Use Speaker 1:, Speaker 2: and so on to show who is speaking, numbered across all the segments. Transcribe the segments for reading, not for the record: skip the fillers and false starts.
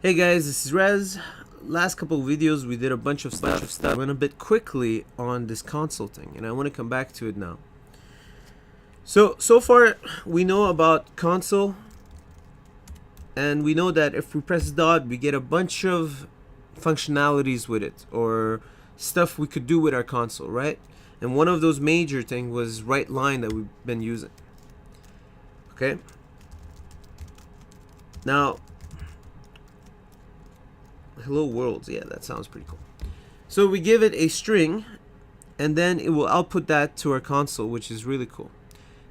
Speaker 1: Hey guys, this is Rez. Last couple of videos we did a bunch of stuff. I went a bit quickly on this console thing and I want to come back to it now. So far we know about console, and we know that if we press dot we get a bunch of functionalities with it, or stuff we could do with our console, right? And one of those major thing was Readline that we've been using. Okay, now hello worlds, yeah, that sounds pretty cool. So we give it a string and then it will output that to our console, which is really cool.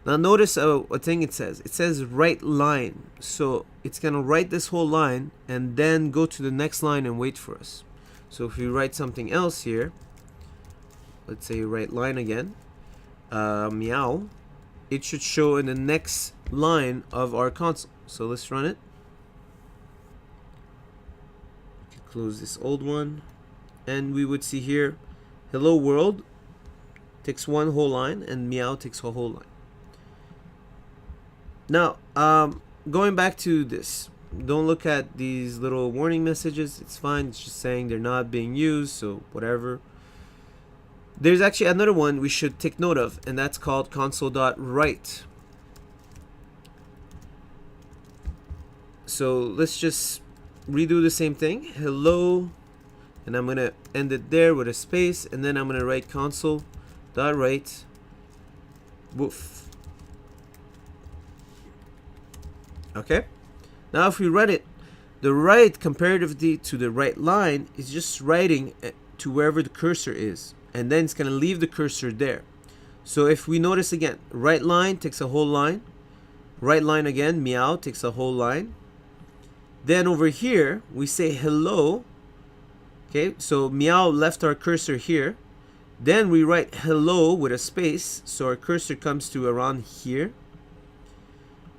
Speaker 1: Now notice a thing it says Readline, so it's gonna write this whole line and then go to the next line and wait for us. So if we write something else here, let's say Readline again, meow, it should show in the next line of our console. So let's run it. Close this old one, and we would see here hello world takes one whole line and meow takes a whole line. Now going back to this, don't look at these little warning messages, it's fine, it's just saying they're not being used, so whatever. There's actually another one we should take note of, and that's called console.write. So let's just redo the same thing, hello, and I'm gonna end it there with a space, and then I'm gonna write console.write woof. Okay, now if we run it, the write comparatively to the Readline is just writing to wherever the cursor is, and then it's gonna leave the cursor there. So if we notice again, Readline takes a whole line, Readline again, meow takes a whole line. Then over here we say hello. Okay, so meow left our cursor here. Then we write hello with a space, so our cursor comes to around here.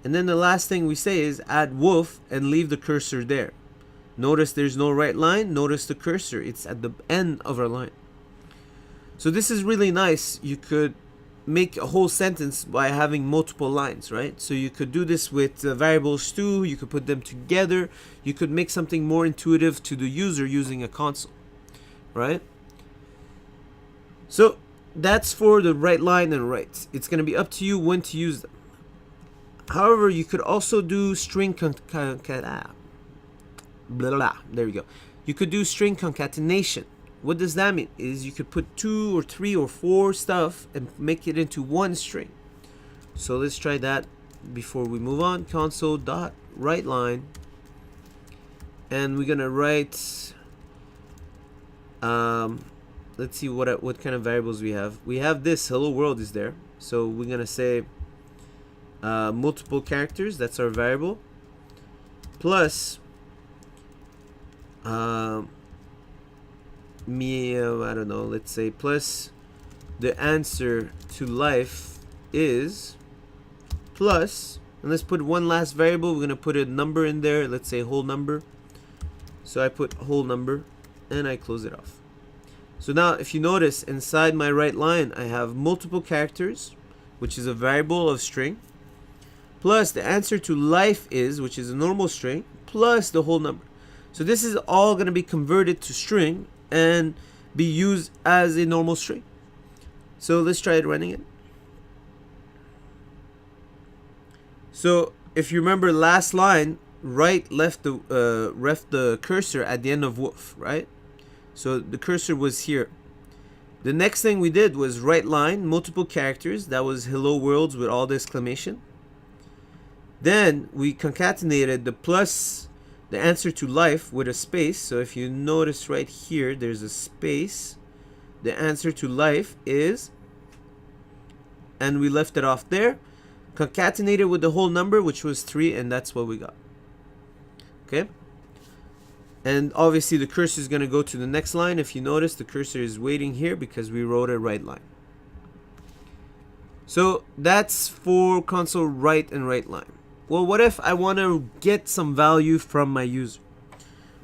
Speaker 1: And then the last thing we say is add woof and leave the cursor there. Notice there's no Readline, notice the cursor, it's at the end of our line. So this is really nice. You could make a whole sentence by having multiple lines, right? So you could do this with variables too, you could put them together, you could make something more intuitive to the user using a console, right? So that's for the Readline and write. It's going to be up to you when to use them. However, you could also do string there we go. You could do string concatenation. What does that mean? Is you could put 2 or 3 or 4 stuff and make it into one string. So let's try that before we move on. Console.writeline, and we're gonna write let's see what kind of variables we have. We have this hello world is there, so we're gonna say multiple characters, that's our variable, plus I don't know, let's say plus the answer to life is plus, and let's put one last variable. We're gonna put a number in there, let's say whole number. So I put whole number and I close it off. So now if you notice inside my Readline I have multiple characters, which is a variable of string, plus the answer to life is, which is a normal string, plus the whole number. So this is all going to be converted to string and be used as a normal string. So let's try it running it. So if you remember last line, write left the cursor at the end of woof, right? So the cursor was here. The next thing we did was Readline, multiple characters, that was hello worlds with all the exclamation. Then we concatenated the plus the answer to life with a space. So if you notice right here, there's a space. The answer to life is, and we left it off there. Concatenated with the whole number, which was 3, and that's what we got. Okay. And obviously the cursor is going to go to the next line. If you notice, the cursor is waiting here because we wrote a Readline. So that's for console write and Readline. Well, what if I want to get some value from my user?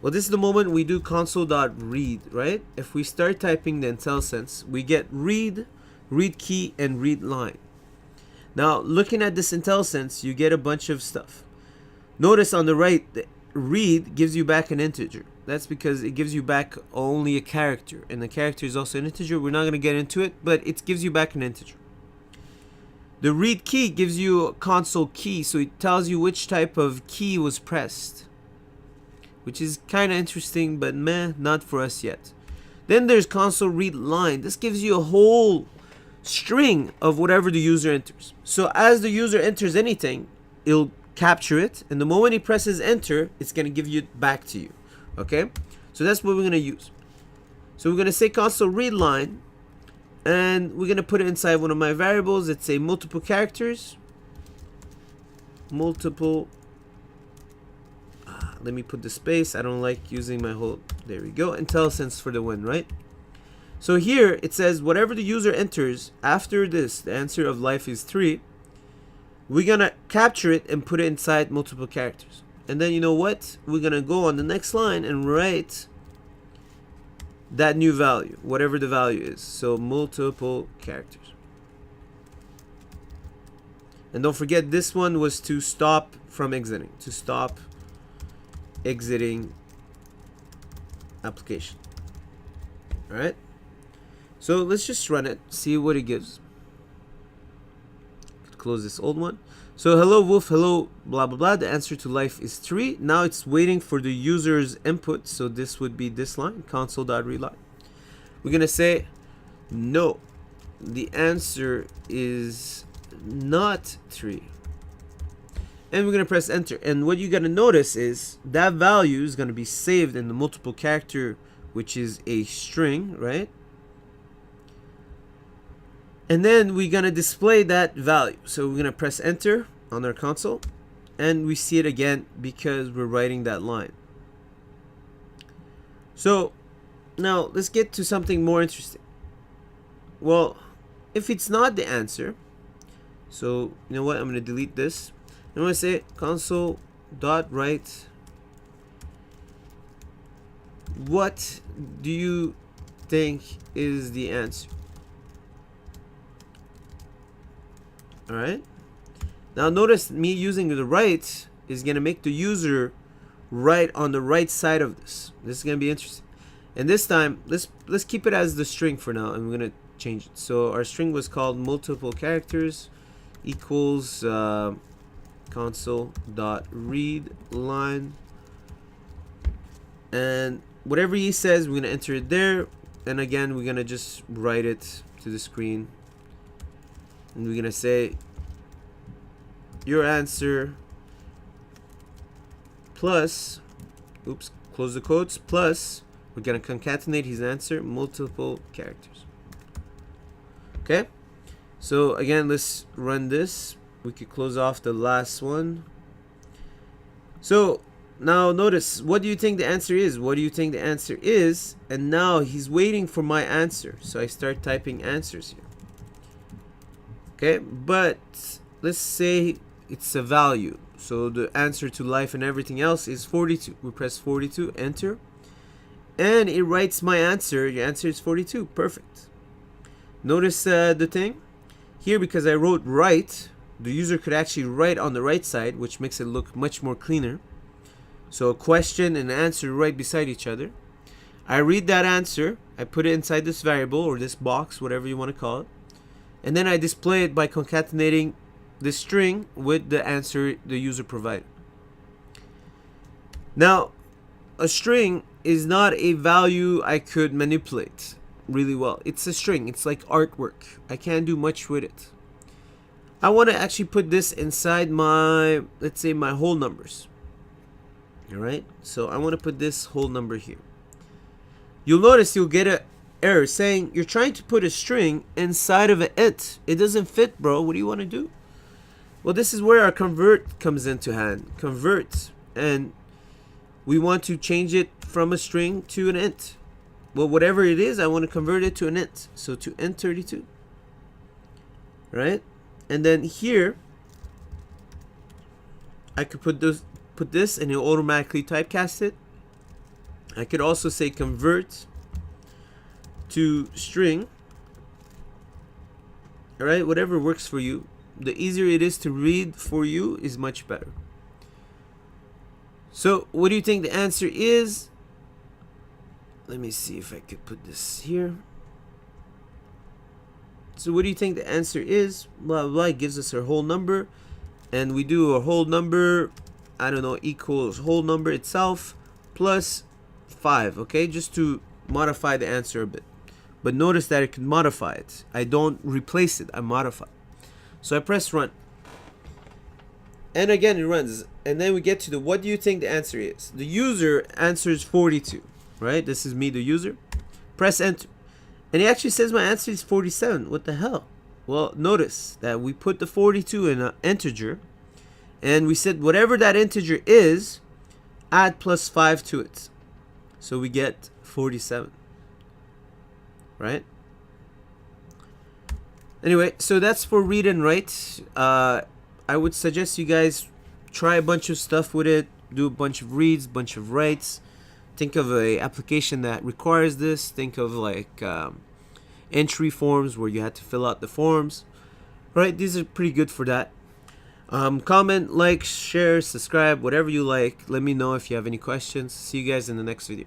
Speaker 1: Well, this is the moment we do console.read, right? If we start typing the Intellisense, we get read, read key, and read line. Now, looking at this Intellisense, you get a bunch of stuff. Notice on the right, read gives you back an integer. That's because it gives you back only a character, and the character is also an integer. We're not going to get into it, but it gives you back an integer. The read key gives you a console key, so it tells you which type of key was pressed, which is kind of interesting, but meh, not for us yet. Then there's console read line. This gives you a whole string of whatever the user enters. So as the user enters anything, it'll capture it, and the moment he presses enter, it's going to give it back to you. Okay, so that's what we're going to use. So we're going to say console read line, and we're going to put it inside one of my variables. Let's say multiple characters, multiple, let me put the space, I don't like using my whole, there we go, Intellisense for the win, right? So here it says whatever the user enters after this, the answer of life is 3, we're gonna capture it and put it inside multiple characters. And then you know what? We're gonna go on the next line and write that new value, whatever the value is. So multiple characters. And don't forget, this one was to stop from exiting, to stop exiting application. All right. So let's just run it, see what it gives. Close this old one. So hello wolf, hello blah blah blah. The answer to life is 3. Now it's waiting for the user's input. So this would be this line, console.readline. We're gonna say no, the answer is not 3. And we're gonna press enter. And what you gotta notice is that value is gonna be saved in the multiple character, which is a string, right? And then we're gonna display that value. So we're gonna press enter on our console, and we see it again because we're writing that line. So now let's get to something more interesting. Well, if it's not the answer, so you know what, I'm gonna delete this. I'm gonna say console.write what do you think is the answer. Alright, now notice me using the right is going to make the user write on the right side of this. This is going to be interesting. And this time, let's keep it as the string for now, and we're going to change it. So our string was called multiple characters equals console.readline, and whatever he says, we're going to enter it there, and again we're going to just write it to the screen. And we're gonna say your answer plus, oops, close the quotes, plus we're gonna concatenate his answer, multiple characters. Okay, so again, let's run this. We could close off the last one. So now notice, what do you think the answer is? What do you think the answer is? And now he's waiting for my answer, so I start typing answers here. Okay, but let's say it's a value. So the answer to life and everything else is 42. We press 42, enter. And it writes my answer. Your answer is 42. Perfect. Notice the thing here, because I wrote right, the user could actually write on the right side, which makes it look much more cleaner. So a question and an answer right beside each other. I read that answer. I put it inside this variable or this box, whatever you want to call it. And then I display it by concatenating the string with the answer the user provided. Now, a string is not a value I could manipulate really well. It's a string. It's like artwork. I can't do much with it. I want to actually put this inside my, let's say, my whole numbers. All right. So I want to put this whole number here. You'll notice you'll get a error saying you're trying to put a string inside of an int. It doesn't fit, bro. What do you want to do? Well, this is where our convert comes into hand. Convert, and we want to change it from a string to an int. Well, whatever it is, I want to convert it to an int. So to int32, right? And then here I could put this and it'll automatically typecast it. I could also say convert to string. All right, whatever works for you. The easier it is to read for you is much better. So what do you think the answer is? Let me see if I could put this here. So what do you think the answer is? Blah, blah, blah. It gives us our whole number. And we do a whole number, I don't know, equals whole number itself plus 5. Okay, just to modify the answer a bit. But notice that it can modify it. I don't replace it, I modify. So I press run. And again it runs. And then we get to the what do you think the answer is? The user answers 42. Right? This is me, the user. Press enter. And it actually says my answer is 47. What the hell? Well, notice that we put the 42 in an integer. And we said whatever that integer is, add plus 5 to it. So we get 47. Right? Anyway, so that's for read and write. I would suggest you guys try a bunch of stuff with it. Do a bunch of reads, bunch of writes. Think of a application that requires this. Think of like entry forms where you had to fill out the forms. Right, these are pretty good for that. Comment, like, share, subscribe, whatever you like. Let me know if you have any questions. See you guys in the next video.